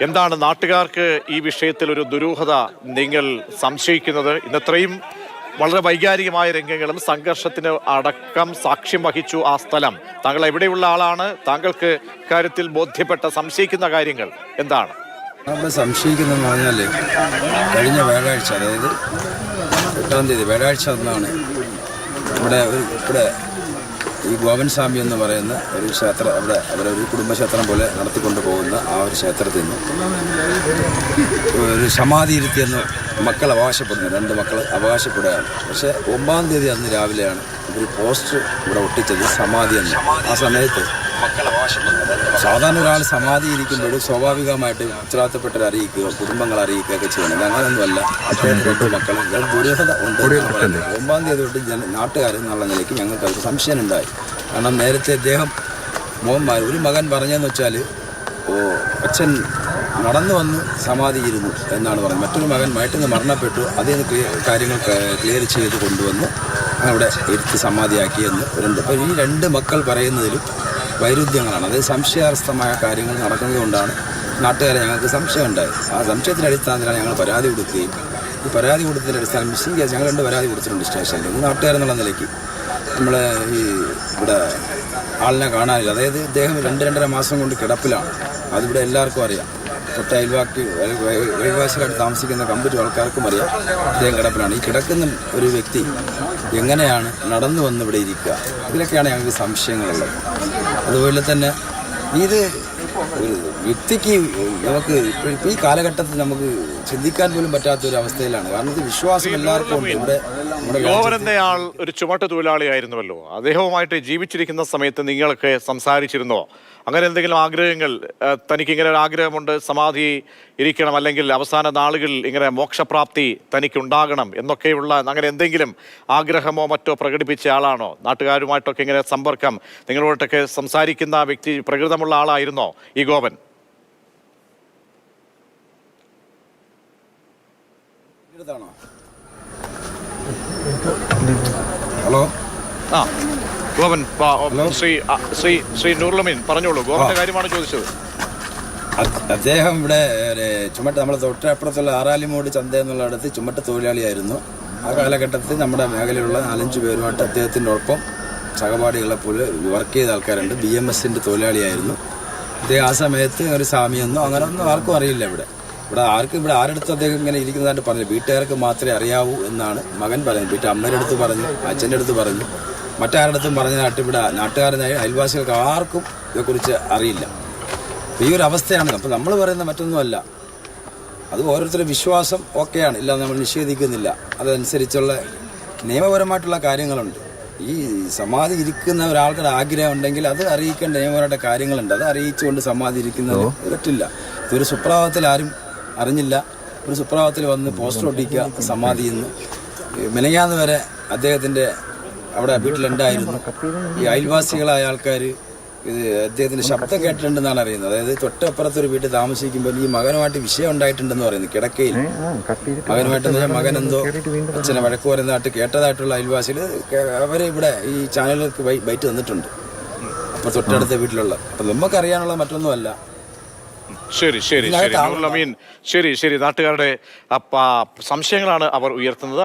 എന്താണ് നാട്ടുകാർക്ക് ഈ വിഷയത്തിൽ ഒരു ദുരൂഹത നിങ്ങൾ സംശയിക്കുന്നത്? ഇന്നത്രയും വളരെ വൈകാരികമായ രംഗങ്ങളും സംഘർഷത്തിന് അടക്കം സാക്ഷ്യം വഹിച്ചു ആ സ്ഥലം. താങ്കൾ എവിടെയുള്ള ആളാണ്? താങ്കൾക്ക് കാര്യത്തിൽ ബോധ്യപ്പെട്ട സംശയിക്കുന്ന കാര്യങ്ങൾ എന്താണ്? നമ്മൾ സംശയിക്കുന്നതെന്ന് പറഞ്ഞാൽ കഴിഞ്ഞ വ്യാഴാഴ്ച, അതായത് 8-ാം തീയതി വ്യാഴാഴ്ച ഒന്നാണ് ഇവിടെ ഈ ഗോവൻ സ്വാമി എന്ന് പറയുന്ന ഒരു ക്ഷേത്രം, അവരൊരു കുടുംബക്ഷേത്രം പോലെ നടത്തിക്കൊണ്ടു പോകുന്ന ആ ഒരു ക്ഷേത്രത്തിൽ നിന്ന് ഒരു സമാധി ഇരുത്തിയെന്ന് മക്കൾ അവകാശപ്പെടുന്നു. 2 മക്കൾ അവകാശപ്പെടുകയാണ്. പക്ഷേ 9-ാം തീയതി അന്ന് രാവിലെയാണ് ഇവർ പോസ്റ്റർ ഇവിടെ ഒട്ടിച്ചത് സമാധി എന്ന്. ആ സമയത്ത് സാധാരണ ഒരാൾ സമാധി ഇരിക്കുമ്പോൾ സ്വാഭാവികമായിട്ട് ഉത്തരവാദിത്തപ്പെട്ടവരെ അറിയിക്കുക, കുടുംബങ്ങളെ അറിയിക്കുകയൊക്കെ ചെയ്യണം. അങ്ങനെയൊന്നുമല്ല. അദ്ദേഹം 2 മക്കളും ദുരൂഹത ഉണ്ട്. 9-ാം തീയതി തൊട്ട് നാട്ടുകാർ എന്നുള്ള നിലയ്ക്ക് ഞങ്ങൾക്ക് അത് സംശയമുണ്ടായി. കാരണം നേരത്തെ അദ്ദേഹം ഒരു മകൻ പറഞ്ഞതെന്ന് വെച്ചാൽ അച്ഛൻ നടന്നു വന്ന് സമാധിയിരുന്നു എന്നാണ് പറഞ്ഞത്. മറ്റൊരു മകൻ വയറ്റിൽ മരണപ്പെട്ടു, അതിൽ നിന്ന് കാര്യങ്ങൾ ക്ലിയർ ചെയ്ത് കൊണ്ടുവന്ന് അവിടെ ഇരുത്തി സമാധിയാക്കിയെന്ന് ഉണ്ട്. അപ്പോൾ ഈ 2 മക്കൾ പറയുന്നതിലും വൈരുദ്ധ്യങ്ങളാണ്. അതായത് സംശയാസ്പദമായ കാര്യങ്ങൾ നടക്കുന്നതുകൊണ്ടാണ് നാട്ടുകാരെ ഞങ്ങൾക്ക് സംശയമുണ്ടായത്. ആ സംശയത്തിൻ്റെ അടിസ്ഥാനത്തിലാണ് ഞങ്ങൾ പരാതി കൊടുക്കുകയും ഈ പരാതി കൊടുത്തതിൻ്റെ അടിസ്ഥാനം മിസ്സിംഗ് കേസ് ഞങ്ങൾ 2 പരാതി കൊടുത്തിട്ടുണ്ട് സ്റ്റേഷനിൽ. ഇത് നാട്ടുകാരെന്നുള്ള നിലയ്ക്ക് നമ്മൾ ഇവിടെ ആളിനെ കാണാനില്ല. അതായത് ഇദ്ദേഹം 2-2.5 മാസം കൊണ്ട് കിടപ്പിലാണ്. അതിവിടെ എല്ലാവർക്കും അറിയാം. തൊട്ട അയൽവാസികളായിട്ട് താമസിക്കുന്ന കമ്പ്യൂട്ടർ ആൾക്കാർക്കും അറിയാം അദ്ദേഹം കിടപ്പിലാണ്. ഈ കിടക്കുന്ന ഒരു വ്യക്തി എങ്ങനെയാണ് നടന്നു വന്ന് ഇവിടെ ഇരിക്കുക? ഇതിലൊക്കെയാണ് ഞങ്ങൾക്ക് സംശയങ്ങളുള്ളത്. അതുപോലെ തന്നെ ഇത് ഒരു വ്യക്തിക്ക് നമുക്ക് ഈ കാലഘട്ടത്തിൽ നമുക്ക് ചിന്തിക്കാൻ പോലും പറ്റാത്തൊരു അവസ്ഥയിലാണ്. കാരണം ഇത് വിശ്വാസം എല്ലാവർക്കും ഉണ്ട്. ഇവിടെ ഗോവൻ എന്നയാൾ ഒരു ചുമട്ട് തൊഴിലാളിയായിരുന്നുവല്ലോ. അദ്ദേഹവുമായിട്ട് ജീവിച്ചിരിക്കുന്ന സമയത്ത് നിങ്ങൾക്ക് സംസാരിച്ചിരുന്നോ? അങ്ങനെ എന്തെങ്കിലും ആഗ്രഹങ്ങൾ, തനിക്കിങ്ങനെ ഒരു ആഗ്രഹമുണ്ട്, സമാധി ഇരിക്കണം, അല്ലെങ്കിൽ അവസാന നാളുകളിൽ ഇങ്ങനെ മോക്ഷപ്രാപ്തി തനിക്കുണ്ടാകണം എന്നൊക്കെയുള്ള അങ്ങനെ എന്തെങ്കിലും ആഗ്രഹമോ മറ്റോ പ്രകടിപ്പിച്ച ആളാണോ? നാട്ടുകാരുമായിട്ടൊക്കെ ഇങ്ങനെ സമ്പർക്കം, നിങ്ങളോട്ടൊക്കെ സംസാരിക്കുന്ന വ്യക്തി പ്രകൃതമുള്ള ആളായിരുന്നോ ഈ ഗോവൻ? ഹലോ, ഗോവൻ, ശ്രീ നൂറുലമീൻ പറഞ്ഞോളൂ. ഗോവന്റെ കാര്യമാണ് ചോദിച്ചത്. അദ്ദേഹം ഇവിടെ ചുമട്ട് നമ്മളെ തൊട്ടപ്പുറത്തുള്ള ആറാലിമൂട് ചന്ത എന്നുള്ളിടത്ത് ചുമട്ട് തൊഴിലാളിയായിരുന്നു. ആ കാലഘട്ടത്തിൽ നമ്മുടെ മേഖലയിലുള്ള 4-5 പേരുമായിട്ട് അദ്ദേഹത്തിൻ്റെ ഒപ്പം സഹപാഠികളെ പോലെ വർക്ക് ചെയ്ത ആൾക്കാരുണ്ട്. BMSൻ്റെ തൊഴിലാളിയായിരുന്നു അദ്ദേഹം. ആ സമയത്ത് ഒരു സ്വാമിയൊന്നും അങ്ങനെ ഒന്നും ആർക്കും അറിയില്ല. ഇവിടെ ആരെടുത്ത് അദ്ദേഹം ഇങ്ങനെ ഇരിക്കുന്നതായിട്ട് പറഞ്ഞു. വീട്ടുകാർക്ക് മാത്രമേ അറിയാവൂ എന്നാണ് മകൻ പറയുന്നത്. വീട്ടിൽ അമ്മയുടെ അടുത്ത് പറഞ്ഞു, അച്ഛൻ്റെ അടുത്ത് പറഞ്ഞു, മറ്റാരടുത്തും പറഞ്ഞതായിട്ട് ഇവിടെ നാട്ടുകാരനായ അയൽവാസികൾക്ക് ആർക്കും ഇതേക്കുറിച്ച് അറിയില്ല. ഈ ഒരു അവസ്ഥയാണ്. അപ്പോൾ നമ്മൾ പറയുന്ന മറ്റൊന്നുമല്ല, അത് ഓരോരുത്തരുടെ വിശ്വാസം ഓക്കെയാണ്, ഇല്ല നമ്മൾ നിഷേധിക്കുന്നില്ല. അതനുസരിച്ചുള്ള നിയമപരമായിട്ടുള്ള കാര്യങ്ങളുണ്ട്. ഈ സമാധി ഇരിക്കുന്ന ഒരാൾക്കുടെ ആഗ്രഹം ഉണ്ടെങ്കിൽ അത് അറിയിക്കേണ്ട നിയമപരമായിട്ട് കാര്യങ്ങളുണ്ട്. അത് അറിയിച്ചുകൊണ്ട് സമാധി ഇരിക്കുന്നത് പറ്റില്ല. ഇതൊരു സുപ്രഭാതത്തിൽ ആരും അറിഞ്ഞില്ല. ഒരു സുപ്രഭാതത്തിൽ വന്ന് പോസ്റ്റർ ഒട്ടിക്കുക സമാധി എന്ന്. മെനങ്ങാന്ന് വരെ അദ്ദേഹത്തിൻ്റെ അവിടെ വീട്ടിലുണ്ടായിരുന്നു. ഈ അയൽവാസികളായ ആൾക്കാർ ഇത് അദ്ദേഹത്തിൻ്റെ ശബ്ദം കേട്ടിട്ടുണ്ടെന്നാണ് അറിയുന്നത്. അതായത് തൊട്ടപ്പുറത്തൊരു വീട്ടിൽ താമസിക്കുമ്പോൾ ഈ മകനുമായിട്ട് വിഷയം ഉണ്ടായിട്ടുണ്ടെന്ന് പറയുന്നു. കിടക്കയിൽ മകനുമായിട്ട് മകൻ എന്തോ അച്ഛനെ വഴക്ക് പറയുന്നതായിട്ട് കേട്ടതായിട്ടുള്ള അയൽവാസികൾ അവർ ഇവിടെ ഈ ചാനലുകൾക്ക് ബൈറ്റ് തന്നിട്ടുണ്ട്. അപ്പോൾ തൊട്ടടുത്ത വീട്ടിലുള്ള. അപ്പം നമുക്കറിയാനുള്ള മറ്റൊന്നുമല്ല. ശരി, നാട്ടുകാരുടെ സംശയങ്ങളാണ് അവർ ഉയർത്തുന്നത്.